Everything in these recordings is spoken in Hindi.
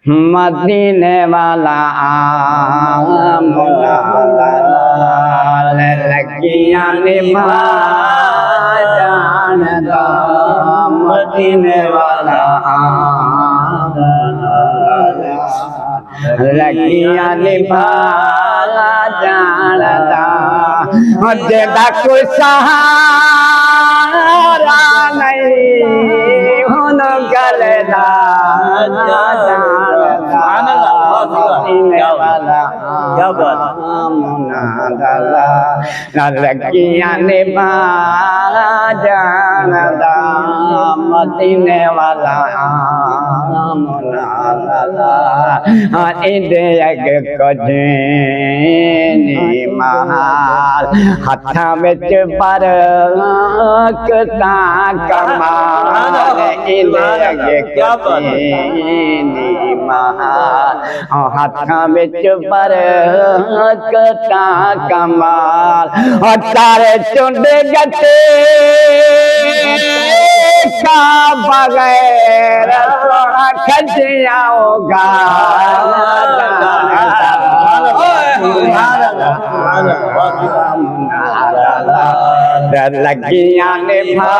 मदीने वाला आमना लगियां निभा जानदा मदीने वाला लगियां निभा जानदा जेदा कोई सहारा नहीं हुन गलदा क्या बात लगियां निभा जानदा मदीने वाला इंदे अगे कुछ महाल हथा विच बरकता कमाल इंदे अगे कुछ महाल हथा विच बरकता कमाल तारे चुंडे गते का बगैर खजिया होगा लगियां निभा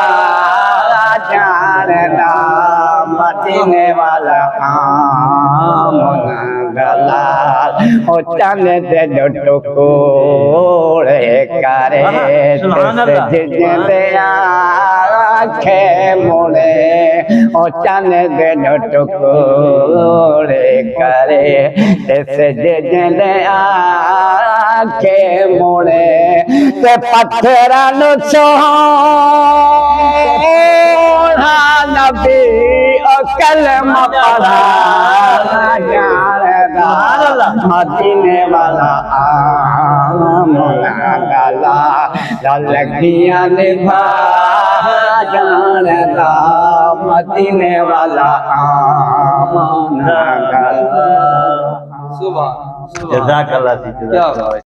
जानदा मदीने वाला गला ओ चन दे टुकोड़े करे जिंदे आखे मोड़े ओ चन दे टुकोड़े करे जिंदे आखे मोड़े ते पत्थरां नु सोहना नबी ओ कलमा पढ़ा मदीने वाला आमना गला लगियां निभा जानदा मदीने वाला आमना गला सुबह जज़ाकल्लाह।